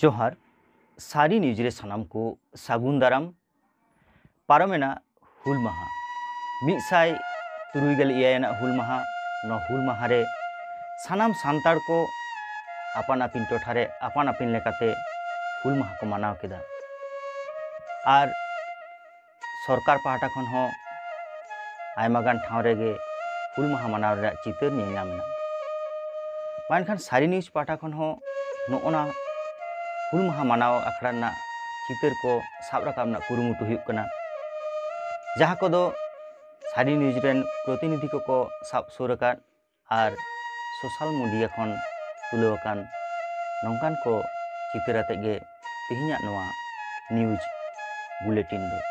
जोहार सारी न्यूज रे सानाम को सागुन दाराम पारमेना हुल माहा मिसाई तुरुईगल इयाना हुल माहा न हुल माहा रे सानाम सांतार को आपान आपिन टोठारे आपान आपिन लेकाते हुल माहा को मानाव केदा आर सरकार पाहटा खन हो आयमागान ठाव रेगे हुल माहा मानाव रे चितर नेलनामेना मानखान सारी न्यूज पाहटा खन हो नोना हुल माहा मानाव आखड़ा ना चितर को साब राकाबना कुरुमुटु हुयुग कना जहाँ को दो सारी न्यूज रेन प्रतिनिधि को साब सोरकान आर सोशल मीडिया खन तुलवाकान नौकान को चितर आतेगे तिहिना नवा न्यूज बुलेटिन दो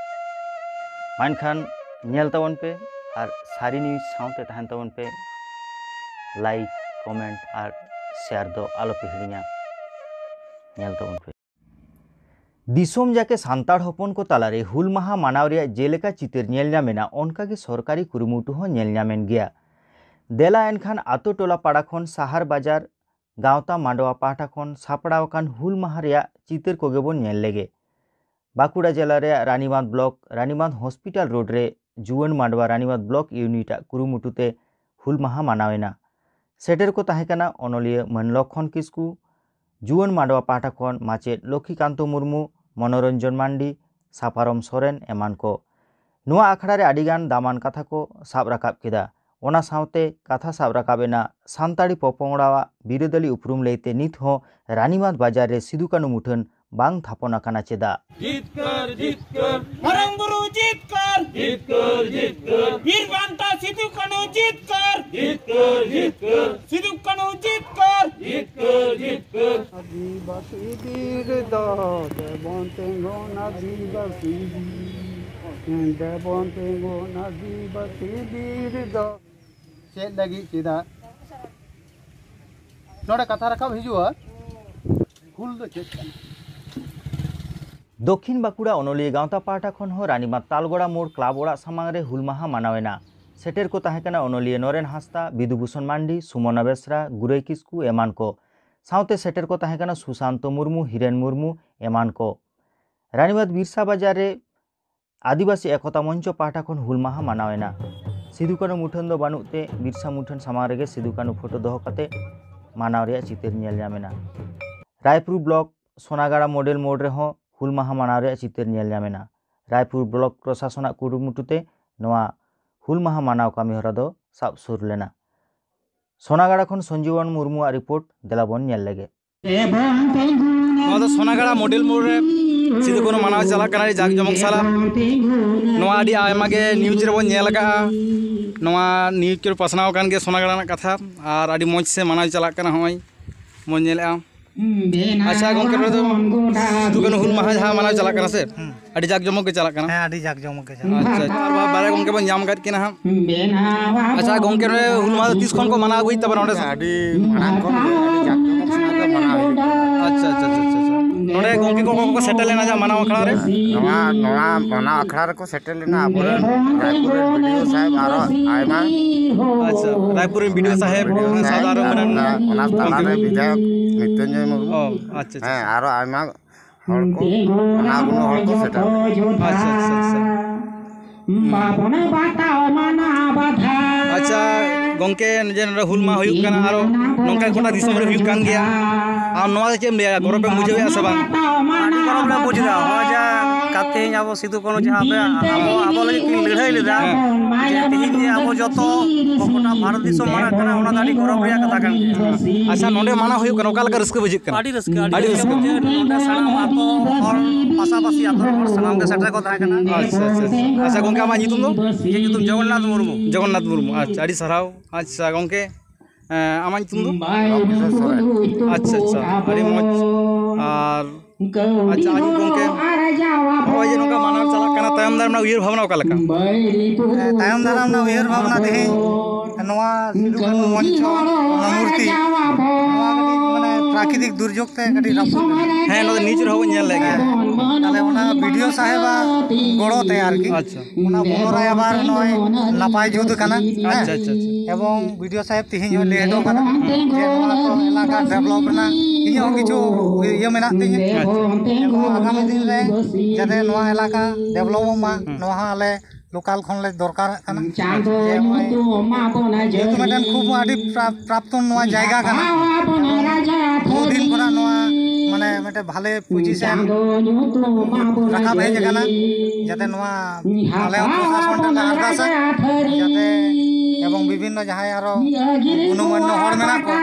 मानखान नेल तावन पे आर सारी न्यूज साउते तहन तावन पे लाइक कमेंट आर शेयर दो आलो पे हिड़िया नेल तावन पे दिसोम जाके सांताड़ हपन को तालारे हुल माहा मानाव रे जेलेका चितर नेल नामेना ओनका के सरकारी कुरुमुटु हो नेल नामेन गया देला एनखान आतो टोला पाड़ा खन साहार बाजार गावता मांडवा पाटा खन सापड़ावकान हुल माहा रे चितर को गेबोन नेल लेगे बाकुड़ा जिला रे Ranibandh block Ranibandh hospital road रे जुवन मांडवा रानीबांध ब्लॉक यूनिट कुरुमुटुते हुल माहा मानावेना सेटर को ताहेकाना अनलिया मन लक्षण किस्कू जुवन मांडवा पाटा खन माचेद लक्ष्मीकांत मुर्मू मनोरंजन मांडी सापारम सोरेन एमान को नुआ आखड़ा रे आडिगान दामान कथा को साब राकाब केदा ओना सावते कथा साब राकाबेना सानताड़ी पोपोंगड़ावा बिरोदली उपरुम लेते नित हो रानीबांध बाजार रे सिदु कानु मुठन बांग थापन आकाना चेदा जीतकर मरंग बुरु जीतकर वीर बांता सिदु कानु जीतकर सिदु कानु जीतकर आदिवासी वीर दा देवंते गोन आदिवासी वीर दा चेद लगी चेदा नोडे कथा राकाब हिजुआ हुल दो चेद दक्षिण बाकुड़ा अनलिया गावता पाटा खन हो रानीबांध तालगोड़ा मोड़ क्लाब ओड़ा सामांग रे हुल माहा मानावेना सेटर को ताहेकाना अनलिया नरेन हांसदा बिदुभूषण मांडी सुमना बेसरा गुरई किस्कू एमान को सावते सेटर को ताहेकाना सुशांत मुर्मू हिरेन मुर्मू एमान को रानीबांध बिरसा बाजार रे आदिवासी एकता मंच पाटा खन हुल माहा मानावेना सिदुकानु मुठन दो बानुते बिरसा मुठन सामांग रेगे सिदुकानु फोटो दोहो काते मानाव रे चितर नेल नामेना रायपुर ब्लॉक सोनागाड़ा मॉडल मोड़ रे हो हुल माहा मानाव रे चितर नेल नामेना रायपुर ब्लॉक प्रशासन कुरुमुटुते नवा हुल माहा मानाव कामी हरा दो साब सुर लेना सोनागाड़ा खन संजीवन मुर्मू रिपोर्ट देलाबन नेल लेगे सोनागाड़ा मॉडल मोड़ रे सिदु कानु मानाव चला कना जाग जमक साला नवा आडी आयमा गे न्यूज रे बन नेल का नवा न्यूज के पसनाव कान गे सोनागाड़ा ना कथा आर आडी मौज से मानाव चला कना होय मन नेलआ अच्छा गंके रे सिदु कानु हुल माहा जहां मानाव चला कना से आडी जाग जमक के चला कना आडी जाग जमक के चला अच्छा और बारे गंके बन जाम गत केना हम अच्छा गंके रे हुल माहा 30 खन को मानाव गई तब नोडे आडी मानाव को आडी जाग जमक से मानाव अच्छा नोडे गंके को सेटल लेना जा मानाव अखड़ा रे नवा मानाव अखड़ा रे को सेटल लेना आबरे रायपुर वीडियो साहेब आरो आयमा अच्छा रायपुर वीडियो साहेब साधारण माने ओना ताला रे विधायक नित्यंजय मुर्मू अच्छा हां आरो आयमा हर को ओना गुनो हर को सेटल अच्छा गंके जे हुल मा हुयुग काना आरो नंका गोटा दिसम रे हुयुग कान गया आ नवा चेम ले गौरव पे मुझे से बांग गौरव ले बुझदा हो जा काते आबो सिदु कानु जहां पे आबो लगे कि लड़ाई लेदा तेहिन जे आबो जतो गोटा भारत दिसम माना कना ओना दाडी गौरव रे कथा कान अच्छा नोंडे माना हुयुग काना ओका लगा रस्क बुझिक काना आडी रस्क जे नोंडे सणाम आतो और पासापासी आतो और सणाम के सेटर को ता काना अच्छा गंका मा नितुम दो ये नितुम जगन्नाथ मुर्मू अच्छा आडी सराव अच्छा गंके आमा नितुम दो अच्छा आडी मौज आर अच्छा आज गंके होय जे नोका मानाव चला कना तायम दाराम ना उयर भावना ओका लका तायम दाराम ना उयर भावना देहे नवा सिदु कानु मंच मूर्ति माने प्राकृतिक दुर्योग ते कटी रापु है नो नीच रहो नेल लेगे ताले ओना वीडियो साहेबा गड़ो ते आर की अच्छा ओना बोलराय आबार नय नापाय जुद काना अच्छा एवं वीडियो साहेब तिहिन लेडो काना जे नवा को इलाका डेवलप ना ᱤᱧᱟᱹᱜ ᱦᱚᱸ ᱠᱤᱪᱷᱩ ᱤᱭᱟᱹ ᱢᱮᱱᱟᱜ ᱛᱤᱧᱟ ᱮᱵᱚᱝ ᱟᱜᱟᱢী ᱫᱤᱱ ᱨᱮ ᱡᱟᱛᱮ ᱱᱚᱣᱟ ᱮᱞᱟᱠᱟ ᱰᱮᱵᱷᱞᱚᱯᱚᱜ ᱢᱟ ᱱᱚᱣᱟ ᱦᱚᱸ ᱟᱞᱮ ᱞᱳᱠᱟल ᱠᱷᱚᱱ ᱞᱮ ᱫᱚᱨᱠᱟᱨᱚᱜ ᱠᱟᱱᱟ যেহেতু ᱢᱤᱫᱴᱮᱱ ᱠᱷᱩᱵ ᱟᱹᱰᱤ প্রাপ্তন ᱱᱚᱣᱟ জায়গা ᱠᱟᱱᱟ বহুদিন ᱠᱷᱚᱱᱟᱜ ᱱᱚᱣᱟ মানে ᱢᱤᱫᱴᱮᱱ ভালো পজিশন রাখা হয়ে যাকানা যাতে নোয়া আলে প্রশাসন ᱴᱷᱮᱱ আরদাসᱟ যাতে এবং বিভিন্ন জায়গায় আরো অনুমান্য হড় মেনা কো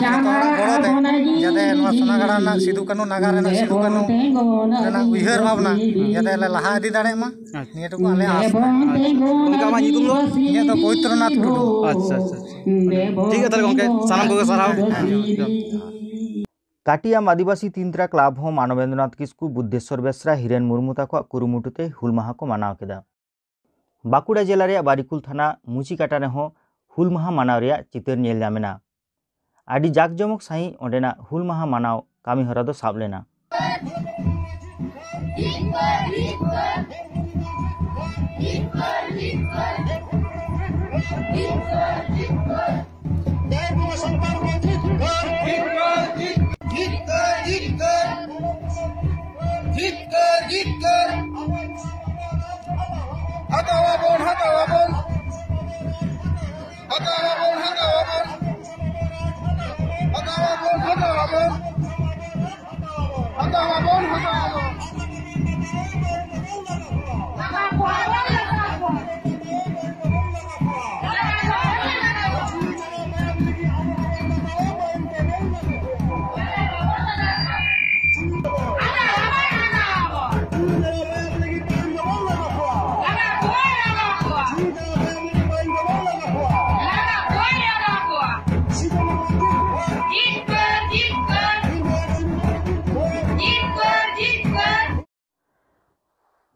যত হড় গড়তে যাতে নোয়া সোনাগাড়া না সিধু কানু নাগার রেনা সিধু কানু রেনা উইহার ভাবনা যাতে লে লাহা ইদি দাড়ে মা নিয়েটুকু আলে আস ᱜᱚᱝᱠᱮ ᱟᱢᱟᱜ ᱧᱩᱛᱩᱢ ᱫᱚ? ᱤᱧᱟᱹᱜ ᱫᱚ ᱯᱚᱵᱤᱛᱨᱚᱱᱟᱛᱷ ᱴᱩᱰᱩ। ᱟᱪᱪᱷᱟ ᱟᱪᱪᱷᱟ ᱴᱷᱤᱠ ᱜᱮᱭᱟ ᱛᱟᱦᱞᱮ ᱜᱚᱝᱠᱮ ᱥᱟᱱᱟᱢ ᱠᱚᱜᱮ ᱥᱟᱨᱦᱟᱣ। काटियाम आदिवासी तीनत्रा क्लाब हो मानवेंद्रनाथ किस्कू बुद्धेश्वर बेसरा हिरेन मुर्मू तक कुरुमुटुते हुल माहा को मनाव केदा। बाकुड़ा जिला रे बारिकुल थाना मुचिकाटा रे हो हुल माहा मनाव रे चितर नेल जामेना। आदि जाकजमक साई ओंडेना हुल माहा मनाव कामी हरा दो साब लेना।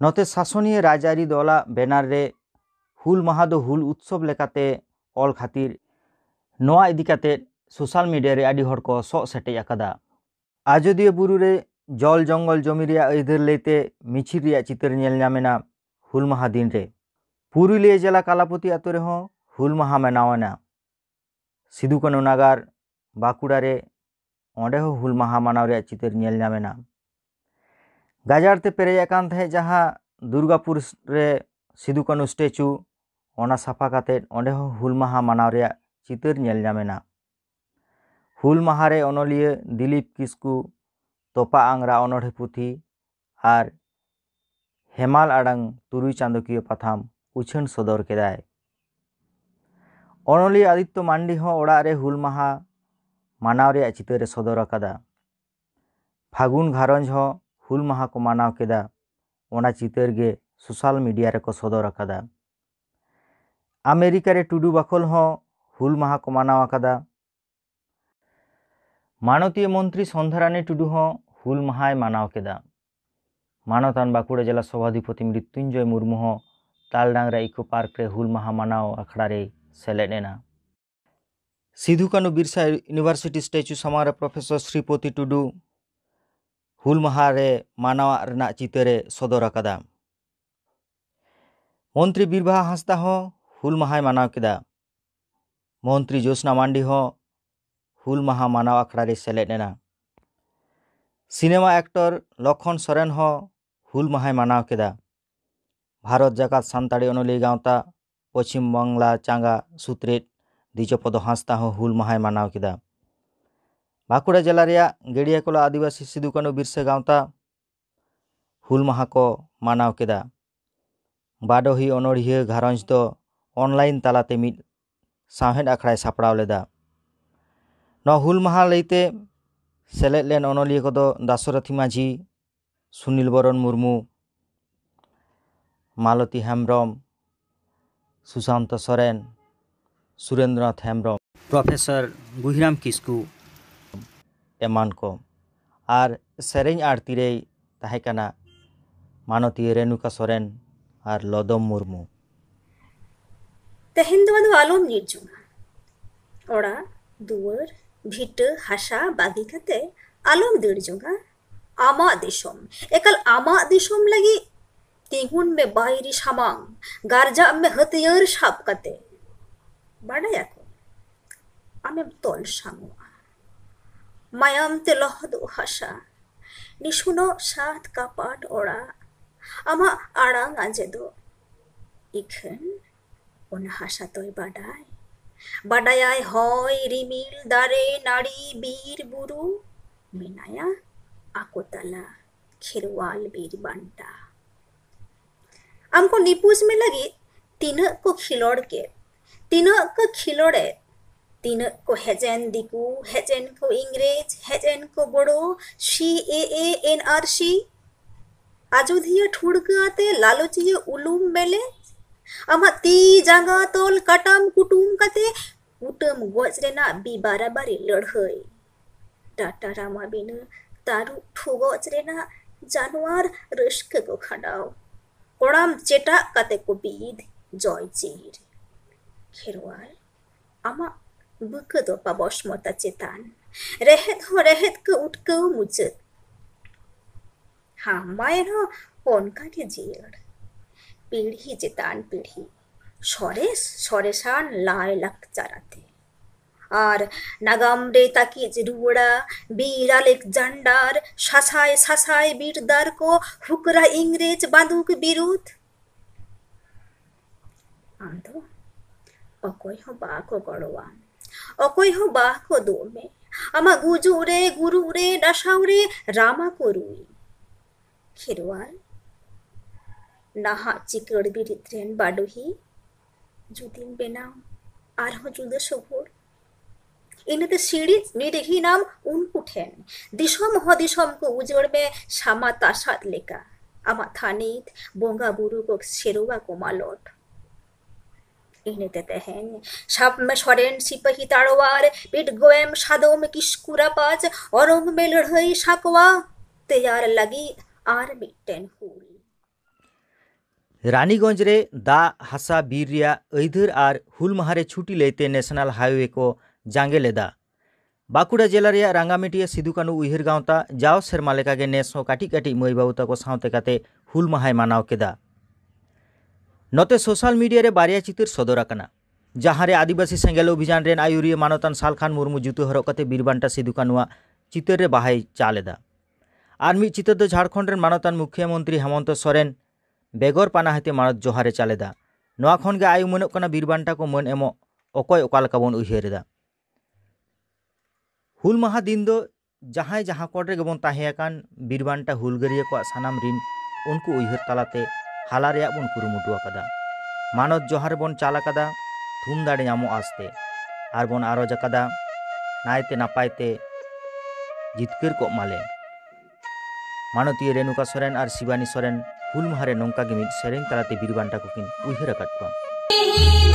नोते शासनीय राजारी दला बैनार रे हुल माहा दो हुल उत्सव लेकाते ऑल खातिर नोआ इदिकाते सोशल मीडिया रे आदि हड़ को सो सेटे अकादा। आजोदिया बुरु रे जल जंगल जमी रे अइधर लेते मिछिल रे चितर नेल नामेना हुल माहा दिन रे। पुरुलिया जिला कालापति आतो रे हो हुल माहा मनावना। सिधु कानू नागार बाकुड़ा रे ओंडे हो हुल माहा मनाव रे चितर नेल नामेना। गाजारते पेरेज आकान थे जहाँ दुर्गापुर रे सिधु कानू स्टेचू ओना साफा काते ओंडे हो हुल माहा मनाव रे चितर नेल नामेना। हुल माहा रे अनलिया दिलीप किस्कू तोपा आंगरा अनोढ़े पुथी आर हेमाल आड़ांग तुरुई चांदोकिया पाथाम उछन सदर केदाय। अनलिया आदित्य मांडी हो ओड़ा रे हुल माहा मनाव रे चितर सदर अकादा। फागुन घारंज हो हुल माहा को मनाव केदा ओना चितर गे सोशल मीडिया रे को सदर अकादा। अमेरिका रे टुडू बाखोल हो हुल माहा को मनाव अकादा। मानवीय मंत्री संध्यारानी टुडू हो हुल माहाय मनाव केदा। मानतान बाकुड़ा जिला सभाधिपति मृत्युंजय मुर्मू हो तालडांगरा इको पार्क रे हुल माहा मनाव अखड़ा रे सेलेदेना। सिधु कानू बिरसा यूनिवर्सिटी स्टेचू समारे प्रोफेसर श्रीपति टुडू हुल माहा रे मानव रना चितरे सदर अकादा। मंत्री बीरबाहा हांसदा हो हुल माहाय मनाव केदा। मंत्री ज्योत्सना मांडी हो हुल माहा मनाव अखड़ा रे सेलेदेना। सिनेमा एक्टर लखन सोरेन हो हुल माहाय मनाव केदा। भारत जाकात सान्ताड़ी अनलिया गावता पश्चिम बांगला चांगा सुत्रेट दिजपद हांसदा हो हुल माहाय मनाव केदा। बाकुड़ा जिला रे गेड़ियाकोला आदिवासी सिधु कानू बिरसा गावता हुल माहा को मनाव केदा। बाडोही अनोड़िया घारंज दो ऑनलाइन तालाते मिद साहेद आखड़ा सापड़ाव लेदा। न हुल माहा लैते सेलेद लेन अनलिया को दो दासरथी माझी सुनील बरन मुर्मू मालती हेम्ब्रम सुशांत सोरेन सुरेंद्रनाथ हेम्ब्रम प्रोफेसर गुहिराम किस्कू एमान को आर सेरेंज आरती रे ताहेकाना मानती रेणुका सोरेन आर लदम मुर्मू। तेहेन दो आलोम निर्जुंगा ओड़ा दुवर भिट हासा बागी कते आलोम दिड़जुंगा आमा दिसोम एकल आमा दिसोम लगी तिगुन में बायरी सामांग गारजा में हथियार साब कते बाड़ाया को आमेम तोल सामुआ ᱢᱟᱭᱟᱢ ᱛᱮ ᱞᱚᱦᱚᱫᱚᱜ ᱦᱟᱥᱟ ᱱᱤᱥᱩᱱᱚᱜ ᱥᱟᱛ ᱠᱟᱯᱟᱴ ᱚᱲᱟᱜ ᱟᱢᱟᱜ ᱟᱲᱟᱝ ᱟᱸᱡᱮᱫᱚᱜ ᱤᱠᱷᱟᱹᱱ ᱚᱱᱟ ᱦᱟᱥᱟ ᱫᱚᱭ ᱵᱟᱰᱟᱭᱟᱭ ᱦᱚᱭ ᱨᱤᱢᱤᱞ ᱫᱟᱨᱮ ᱱᱟᱹᱲᱤ ᱵᱤᱨ ᱵᱩᱨᱩ ᱢᱮᱱᱟᱭᱟ ᱟᱠᱚ ᱛᱟᱞᱟ ᱠᱷᱮᱨᱣᱟᱞ ᱵᱤᱨ ᱵᱟᱱᱴᱟ ᱟᱢᱠᱚ ᱱᱤᱯᱩᱡ ᱢᱮ ᱞᱟᱹᱜᱤᱫ ᱛᱤᱱᱟᱹᱜ ᱠᱚ ᱠᱷᱤᱞᱚᱲ ᱠᱮᱫ ᱛᱤᱱᱟᱹᱜ ᱠᱚ ᱠᱷᱤᱞᱚᱲᱮᱫ ᱛᱤᱱᱟᱹᱜ ᱠᱚ ᱦᱮᱡᱮᱱ ᱫᱤᱠᱩ ᱦᱮᱡᱮᱱ ᱠᱚ ᱤᱝᱨᱮᱡᱽ ᱦᱮᱡᱮᱱ ᱠᱚ ᱵᱚᱲᱚ CAA NRC ᱟᱡᱚᱫᱤᱭᱟᱹ ᱴᱷᱩᱲᱜᱟᱹ ᱟᱛᱮ ᱞᱟᱞᱚᱪᱤᱭᱟᱹ ᱩᱞᱩᱢ ᱢᱮᱞᱮ ᱟᱢᱟᱜ ᱛᱤ ᱡᱟᱸᱜᱟ ᱛᱚᱞ ᱠᱟᱴᱟᱢ ᱠᱩᱴᱩᱢ ᱠᱟᱛᱮ ᱠᱩᱴᱟᱹᱢ ᱜᱚᱡ ᱨᱮᱱᱟᱜ ᱵᱤᱵᱟᱨᱟᱵᱟᱨᱤ ᱞᱟᱹᱲᱦᱟᱹᱭ ᱰᱟᱴᱟ ᱨᱟᱢᱟ ᱵᱤᱱᱟᱹ ᱛᱟᱹᱨᱩᱵ ᱴᱷᱩᱜᱚᱡ ᱨᱮᱱᱟᱜ ᱡᱟᱱᱣᱟᱨ ᱨᱟᱹᱥᱠᱟᱹ ᱠᱚ ᱠᱷᱟᱸᱰᱟᱣ ᱠᱚᱲᱟᱢ ᱪᱮᱴᱟᱜ ᱠᱟᱛᱮ ᱠᱚ ᱵᱤᱫ ᱡᱚᱭ ᱪᱤᱨ ᱠᱷᱮᱨᱣᱟᱞ ᱟᱢᱟᱜ ᱵᱩᱠᱟᱹ ᱫᱚ ᱯᱟᱵᱚᱥᱢᱚᱛᱟ ᱪᱮᱛᱟᱱ ᱨᱮᱦᱮᱫ ᱦᱚᱸ ᱨᱮᱦᱮᱫ ᱠᱚ ᱩᱴᱠᱟᱹᱣ ᱢᱩᱪᱟᱹᱫ ᱦᱟᱢᱟᱭᱮᱱ ᱦᱚᱸ ᱚᱱᱠᱟᱜᱮ ᱡᱤᱭᱟᱹᱲ ᱯᱤᱲᱦᱤ ᱪᱮᱛᱟᱱ ᱯᱤᱲᱦᱤ ᱥᱚᱨᱮᱥᱟᱱ ᱞᱟᱭ ᱞᱟᱠᱪᱟᱨ ᱟᱛᱮ ᱟᱨ ᱱᱟᱜᱟᱢ ᱨᱮ ᱛᱟᱹᱠᱤᱡ ᱨᱩᱣᱟᱹᱲᱟ ᱵᱤᱨ আলেকজান্ডার ᱥᱟᱥᱟᱭ ᱥᱟᱥᱟᱭ ᱵᱤᱨᱫᱟᱨ ᱠᱚ ᱦᱩᱠᱨᱟ ᱤᱝᱨᱮᱡᱽ ᱵᱟᱸᱫᱩᱠ ᱵᱤᱨᱩᱫ ᱟᱢᱫᱚ ᱚᱠᱚᱭ ᱦᱚᱸ ᱵᱟᱠᱚ ᱜᱚᱲᱚᱣᱟ ᱚᱠᱚᱭ ᱦᱚᱸ ᱵᱟᱠᱚ ᱫᱩᱜ ᱢᱮ ᱟᱢᱟᱜ ᱜᱩᱡᱩᱜ ᱨᱮ ᱜᱩᱨᱩᱜ ᱨᱮ ᱰᱟᱥᱟᱣ ᱨᱮ ᱨᱟᱢᱟ ᱠᱚ ᱨᱩᱭ ᱠᱷᱮᱨᱣᱟᱞ ᱱᱟᱦᱟᱜ ᱪᱤᱠᱟᱹᱲ ᱵᱤᱨᱤᱫ ᱨᱮᱱ ᱵᱟᱰᱳᱦᱤ ᱡᱩᱫᱤᱢ ᱵᱮᱱᱟᱣ ᱟᱨᱦᱚᱸ ᱡᱩᱫᱟᱹ ᱥᱚᱵᱷᱚᱨ ᱤᱱᱟᱹᱛᱮ ᱥᱤᱲᱤᱡ ᱱᱤᱨᱜᱷᱤᱱᱟᱢ ᱩᱱᱠᱩ ᱴᱷᱮᱱ ᱫᱤᱥᱚᱢ ᱦᱚᱸ ᱫᱤᱥᱚᱢ ᱠᱚ ᱩᱡᱟᱹᱲ ᱢᱮ ᱥᱟᱢᱟ ᱛᱟᱥᱟᱫ ᱞᱮᱠᱟ ᱟᱢᱟᱜ ᱛᱷᱟᱹᱱᱤᱛ ᱵᱚᱸᱜᱟ ᱵᱩᱨᱩ ᱠᱚ ᱥᱮᱨᱣᱟ ᱠᱚ ᱢᱟᱞᱚᱴ ᱤᱱᱟᱹᱛᱮ ᱛᱮᱦᱮᱧ ᱥᱟᱵ ᱢᱮ ᱥᱚᱨᱮᱱ ᱥᱤᱯᱟᱹᱦᱤ ᱛᱟᱲᱣᱟᱨ ᱯᱤᱴᱜᱚᱭᱮᱢ ᱥᱟᱫᱚᱢ ᱠᱤᱥᱠᱩᱨᱟ ᱯᱟᱸᱪ ᱚᱨᱚᱝ ᱢᱮ ᱞᱟᱹᱲᱦᱟᱹᱭ ᱥᱟᱠᱣᱟ ᱛᱮᱭᱟᱨ ᱞᱟᱹᱜᱤᱫ ᱟᱨ ᱢᱤᱫᱴᱮᱱ ᱦᱩᱞ रानीगंज रे दा हासा बीर रिया अइधर आर हुल माहारे छुट्टी लेते नेशनल हाईवे को जांगे लेदा बाकुड़ा जिला रिया रांगामेटिया सिदुकानु उइहर गांवता जाव सेरमा लेकागे नेस हो काटी काटी मई बाबू तको सावते काते हुल माहाय मानाव केदा नोते सोशल मीडिया रे बारिया चित्र सदर आकना जहां रे आदिवासी सेंगेल अभियान रेन आयुरिया मानवतान सालखान मुर्मू जुतो हरक काते बीरबांटा सिदुकानुआ चित्र रे बाहाय चालेदा आर मी चित्र दो झारखंड रेन मानवतान मुख्यमंत्री हेमंत सोरेन बेगर पाना हाते मानत जोहारे चालेदा नोआ खन गे आयु मनोक कना बीरबांटा को मन एमो अकय ओका लेका बन उइहरेदा हुल माहा दिन दो जहां जहां कोड रे गेबन ताहेयाकान बीरबांटा हुलगरिया को सानाम रिन उनको उइहर तालाते हाला रेया बन कुरुमुटु आकादा मानत जोहार बन चालाकादा थुम दाड़े नामो आस्ते आर बन आरोज आकादा नायते नापायते जितकर को माले मानतीय रेणुका सोरेन आर शिवानी सोरेन हुल माहारे नोंका गे मिद सेरें तालाते बीरबांटा को किन उइहर आकाद कोआ।